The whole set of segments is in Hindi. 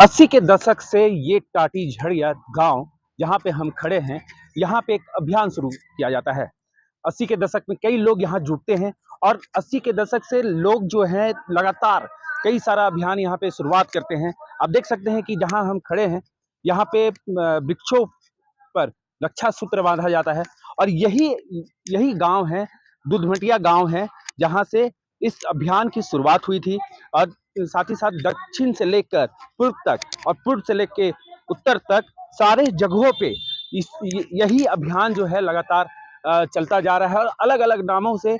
80 के दशक से ये टाटी झड़िया गांव जहां पे हम खड़े हैं, यहाँ पे एक अभियान शुरू किया जाता है। 80 के दशक में कई लोग यहाँ जुटते हैं और 80 के दशक से लोग जो हैं लगातार कई सारा अभियान यहाँ पे शुरुआत करते हैं। आप देख सकते हैं कि जहाँ हम खड़े हैं यहाँ पे वृक्षों पर रक्षा सूत्र बांधा जाता है और यही यही गांव है, दूधमटिया गांव है, जहां से इस अभियान की शुरुआत हुई थी। और साथ ही साथ दक्षिण से लेकर पूर्व तक और पूर्व से लेकर उत्तर तक सारे जगहों पे यही अभियान जो है लगातार चलता जा रहा है और अलग अलग नामों से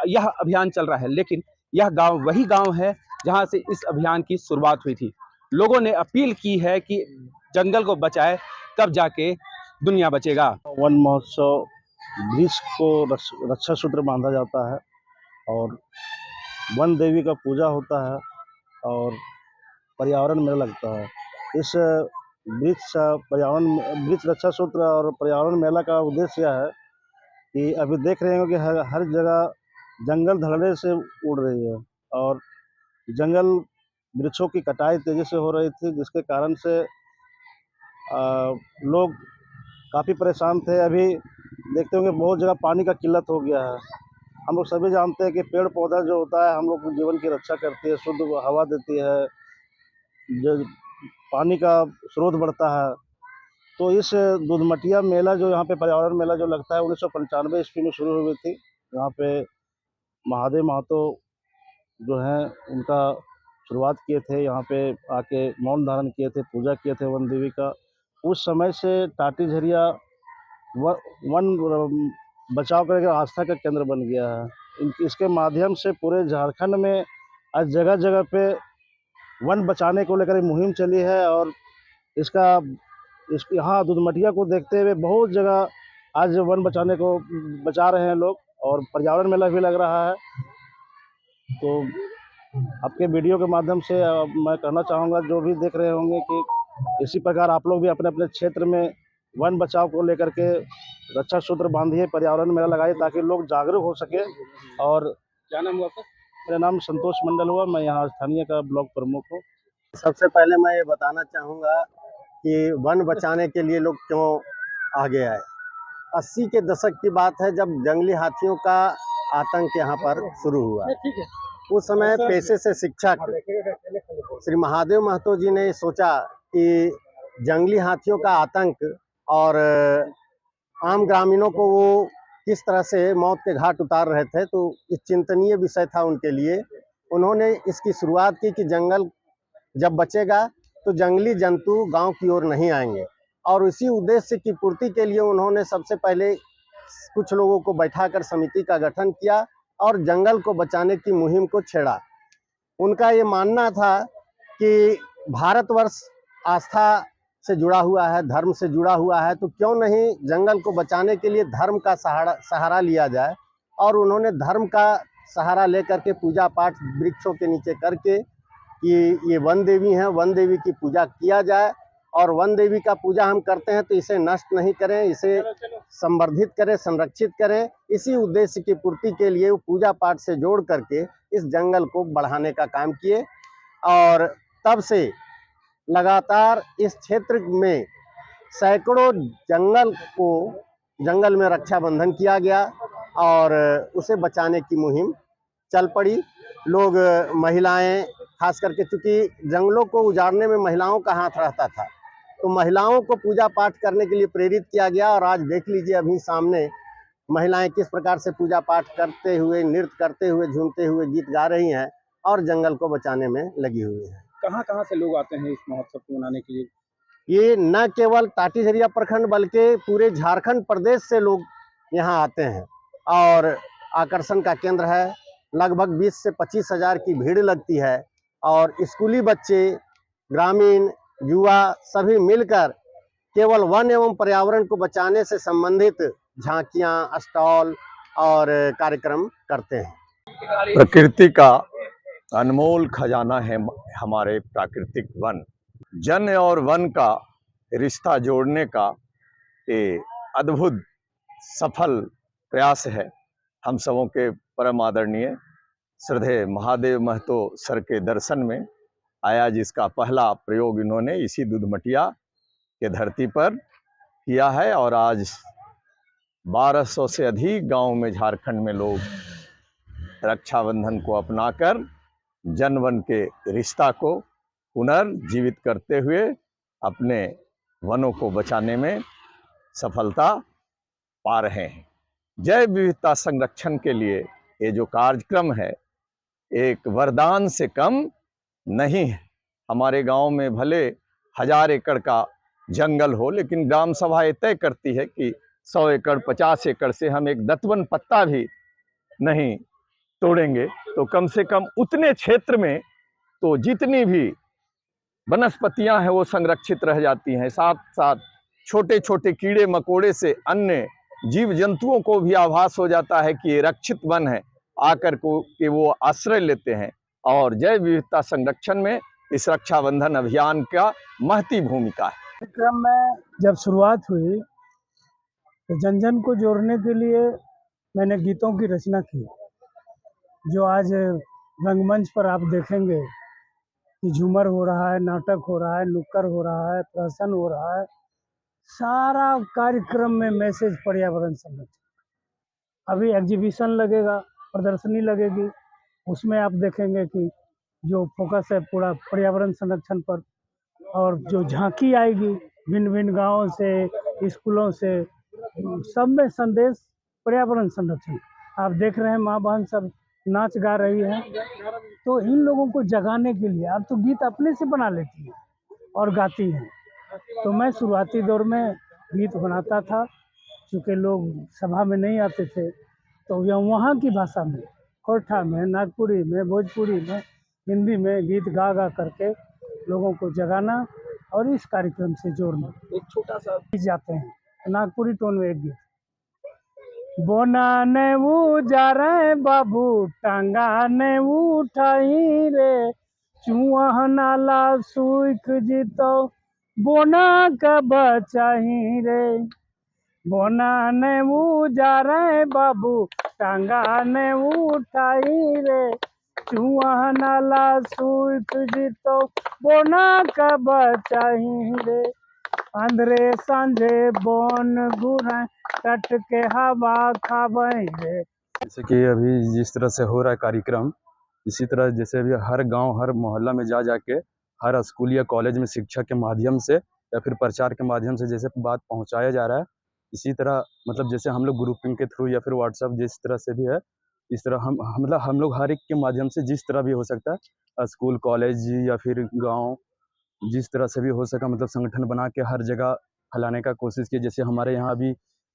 यह अभियान चल रहा है। लेकिन यह गांव वही गांव है जहां से इस अभियान की शुरुआत हुई थी। लोगों ने अपील की है कि जंगल को बचाए, तब जाके दुनिया बचेगा। वन महोत्सव वृक्ष को रक्षा सूत्र बांधा जाता है और वन देवी का पूजा होता है और पर्यावरण मेला लगता है। इस वृक्ष रक्षा सूत्र और पर्यावरण मेला का उद्देश्य यह है कि अभी देख रहे हो कि हर जगह जंगल धड़ल्ले से उड़ रही है और जंगल वृक्षों की कटाई तेजी से हो रही थी, जिसके कारण से लोग काफ़ी परेशान थे। अभी देखते होंगे बहुत जगह पानी का किल्लत हो गया है। हम लोग सभी जानते हैं कि पेड़ पौधा जो होता है हम लोग को जीवन की रक्षा करती है, शुद्ध हवा देती है, जो पानी का स्रोत बढ़ता है। तो इस दूधमटिया मेला जो यहाँ पे पर्यावरण मेला जो लगता है 1995 ईस्वी में शुरू हुई थी। यहाँ पे महादेव महतो जो हैं उनका शुरुआत किए थे, यहाँ पे आके मौन धारण किए थे, पूजा किए थे वन देवी का। उस समय से टाटी झरिया वन बचाव करके आस्था का केंद्र बन गया है। इसके माध्यम से पूरे झारखंड में आज जगह जगह पे वन बचाने को लेकर मुहिम चली है और यहाँ दूधमटिया को देखते हुए बहुत जगह आज वन बचाने को बचा रहे हैं लोग और पर्यावरण मेला भी लग रहा है। तो आपके वीडियो के माध्यम से मैं कहना चाहूँगा जो भी देख रहे होंगे कि इसी प्रकार आप लोग भी अपने अपने क्षेत्र में वन बचाव को लेकर के रक्षा सूत्र बांधिए, पर्यावरण मेला लगाइए ताकि लोग जागरूक हो सके। और क्या नाम हुआ आपका? मेरा नाम संतोष मंडल हुआ, मैं यहाँ स्थानीय का ब्लॉक प्रमुख हूँ। सबसे पहले मैं ये बताना चाहूँगा कि वन बचाने के लिए लोग क्यों आगे आए। 80 के दशक की बात है जब जंगली हाथियों का आतंक यहाँ पर शुरू हुआ। उस समय पेशे से शिक्षक श्री महादेव महतो जी ने सोचा कि जंगली हाथियों का आतंक और आम ग्रामीणों को वो किस तरह से मौत के घाट उतार रहे थे, तो इस चिंतनीय विषय था उनके लिए। उन्होंने इसकी शुरुआत की कि जंगल जब बचेगा तो जंगली जंतु गांव की ओर नहीं आएंगे और इसी उद्देश्य की पूर्ति के लिए उन्होंने सबसे पहले कुछ लोगों को बैठाकर समिति का गठन किया और जंगल को बचाने की मुहिम को छेड़ा। उनका ये मानना था कि भारतवर्ष आस्था से जुड़ा हुआ है, धर्म से जुड़ा हुआ है, तो क्यों नहीं जंगल को बचाने के लिए धर्म का सहारा लिया जाए। और उन्होंने धर्म का सहारा लेकर के पूजा पाठ वृक्षों के नीचे करके कि ये वन देवी हैं, वन देवी की पूजा किया जाए और वन देवी का पूजा हम करते हैं तो इसे नष्ट नहीं करें, इसे संवर्धित करें, संरक्षित करें। इसी उद्देश्य की पूर्ति के लिए वो पूजा पाठ से जोड़ करके इस जंगल को बढ़ाने का काम किए और तब से लगातार इस क्षेत्र में सैकड़ों जंगल में रक्षाबंधन किया गया और उसे बचाने की मुहिम चल पड़ी। लोग, महिलाएं खास करके, चूंकि जंगलों को उजाड़ने में महिलाओं का हाथ रहता था, तो महिलाओं को पूजा पाठ करने के लिए प्रेरित किया गया और आज देख लीजिए अभी सामने महिलाएं किस प्रकार से पूजा पाठ करते हुए, नृत्य करते हुए, झूमते हुए गीत गा रही हैं और जंगल को बचाने में लगी हुई हैं। कहाँ कहाँ से लोग आते हैं इस महोत्सव को मनाने के लिए? ये न केवल टाटी झरिया प्रखंड बल्कि पूरे झारखंड प्रदेश से लोग यहाँ आते हैं और आकर्षण का केंद्र है। लगभग 20 से 25 हज़ार की भीड़ लगती है और स्कूली बच्चे, ग्रामीण, युवा सभी मिलकर केवल वन एवं पर्यावरण को बचाने से संबंधित झांकियां, स्टॉल और कार्यक्रम करते हैं। प्रकृति का अनमोल खजाना है हमारे प्राकृतिक वन। जन और वन का रिश्ता जोड़ने का ये अद्भुत सफल प्रयास है हम सबों के परम आदरणीय श्रद्धेय महादेव महतो सर के दर्शन में आया, जिसका पहला प्रयोग इन्होंने इसी दूधमटिया के धरती पर किया है। और आज 1200 से अधिक गांव में झारखंड में लोग रक्षाबंधन को अपनाकर जन वन के रिश्ता को पुनर्जीवित करते हुए अपने वनों को बचाने में सफलता पा रहे हैं। जैव विविधता संरक्षण के लिए ये जो कार्यक्रम है एक वरदान से कम नहीं है। हमारे गांव में भले 1000 एकड़ का जंगल हो, लेकिन ग्राम सभा ये तय करती है कि 100 एकड़ 50 एकड़ से हम एक दतवन पत्ता भी नहीं तोड़ेंगे। तो कम से कम उतने क्षेत्र में तो जितनी भी वनस्पतियां हैं वो संरक्षित रह जाती हैं। साथ साथ छोटे छोटे कीड़े मकोड़े से अन्य जीव जंतुओं को भी आभास हो जाता है कि ये रक्षित वन है, आकर को कि वो आश्रय लेते हैं। और जैव विविधता संरक्षण में इस रक्षाबंधन अभियान का महती भूमिका है। कार्यक्रम में जब शुरुआत हुई तो जन जन को जोड़ने के लिए मैंने गीतों की रचना की, जो आज रंगमंच पर आप देखेंगे कि झूमर हो रहा है, नाटक हो रहा है, नुक्कड़ हो रहा है, प्रहसन हो रहा है। सारा कार्यक्रम में मैसेज पर्यावरण संरक्षण। अभी एग्जीबिशन लगेगा, प्रदर्शनी लगेगी, उसमें आप देखेंगे कि जो फोकस है पूरा पर्यावरण संरक्षण पर। और जो झांकी आएगी भिन्न भिन्न गाँवों से, स्कूलों से, सब में संदेश पर्यावरण संरक्षण। आप देख रहे हैं माँ बहन सब नाच गा रही है, तो इन लोगों को जगाने के लिए आप तो गीत अपने से बना लेती हैं और गाती हैं। तो मैं शुरुआती दौर में गीत बनाता था, क्योंकि लोग सभा में नहीं आते थे, तो यह वहाँ की भाषा में, खोरठा में, नागपुरी में, भोजपुरी में, हिंदी में गीत गा गा करके लोगों को जगाना और इस कार्यक्रम से जोड़ना। एक छोटा सा गीत जाते हैं नागपुरी टोन में, एक गीत। बोना ने वो जा रहे बाबू, टांगा ने उठाई रे, चुहा नाला सुख जीतो, बोना का बचाही रे। बोना ने वो जा रहे बाबू, टांगा ने उठाई रे, चुहा नाला सुख जीतो, बोना का बचाही रे। अंधरे सांझे बोन घुरा, कट के हवा खाबई रे। जैसे कि अभी जिस तरह से हो रहा है कार्यक्रम, इसी तरह जैसे अभी हर गांव हर मोहल्ला में जा जाके हर स्कूल या कॉलेज में शिक्षा के माध्यम से या फिर प्रचार के माध्यम से जैसे बात पहुंचाया जा रहा है, इसी तरह मतलब जैसे हम लोग ग्रुपिंग के थ्रू या फिर व्हाट्सएप जिस तरह से भी है, इस तरह हम लोग हर एक के माध्यम से जिस तरह भी हो सकता है, स्कूल कॉलेज या फिर गाँव जिस तरह से भी हो सका, मतलब संगठन बना के हर जगह फैलाने का कोशिश की। जैसे हमारे यहाँ अभी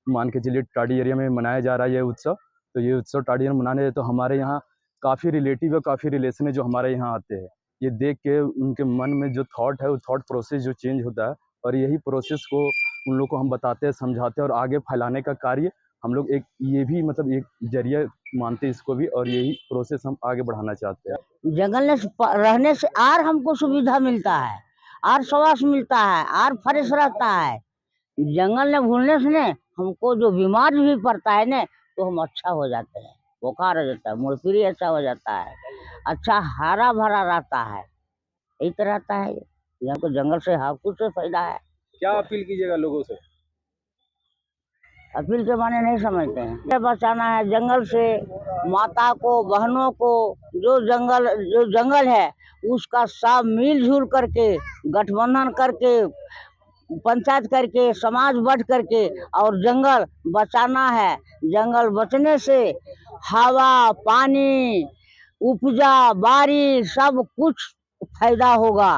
मान के चलिए टाडी एरिया में मनाया जा रहा है ये उत्सव, तो ये उत्सव टाडी एरिया में मनाने तो हमारे यहाँ काफ़ी रिलेटिव और काफ़ी रिलेशन है जो हमारे यहाँ आते हैं। ये देख के उनके मन में जो थॉट है वो थॉट प्रोसेस जो चेंज होता है, और यही प्रोसेस को उन लोग को हम बताते हैं, समझाते हैं और आगे फैलाने का कार्य हम लोग एक ये भी मतलब एक जरिया मानते हैं इसको भी, और यही प्रोसेस हम आगे बढ़ाना चाहते हैं। जंगल में रहने से और हमको सुविधा मिलता है, और श्वास मिलता है, और फ्रेश रहता है। जंगल में घूमने से ने हमको जो बीमार भी पड़ता है ना, तो हम अच्छा हो जाते हैं, बुखार हो जाता है, मुड़फिरी अच्छा हो जाता है, अच्छा हरा भरा रहता है, यही तो रहता है। यहाँ को जंगल से हर कुछ से फायदा है। क्या अपील कीजिएगा लोगों से? अपील के माने नहीं समझते हैं। बचाना है जंगल से, माता को, बहनों को, जो जंगल है उसका सब मिलजुल करके, गठबंधन करके, पंचायत करके, समाज बढ़ करके और जंगल बचाना है। जंगल बचने से हवा, पानी, उपजा, बारिश सब कुछ फायदा होगा।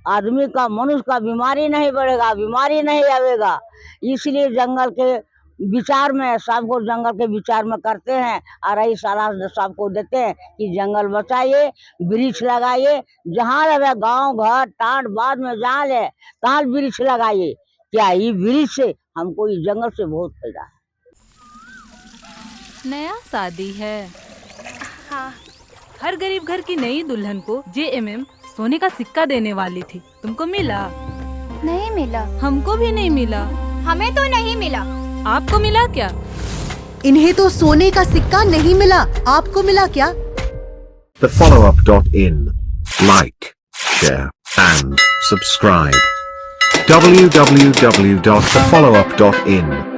आदमी का, मनुष्य का बीमारी नहीं बढ़ेगा, बीमारी नहीं आवेगा। इसलिए जंगल के विचार में सबको जंगल के विचार में करते हैं, और यही सलाह सबको देते हैं कि जंगल बचाइए, वृक्ष लगाइए। जहाँ रहे गांव घर टाट बाद में जहाँ ले तहाँ वृक्ष लगाइए। क्या ये वृक्ष से हमको इस जंगल से बहुत फायदा है। नया शादी है। हाँ, हर गरीब घर की नई दुल्हन को JMM सोने का सिक्का देने वाली थी। तुमको मिला? नहीं मिला। हमको भी नहीं मिला। हमें तो नहीं मिला। आपको मिला क्या? इन्हें तो सोने का सिक्का नहीं मिला, आपको मिला क्या? TheFollowUp.in. Like, share, and subscribe. www.thefollowup.in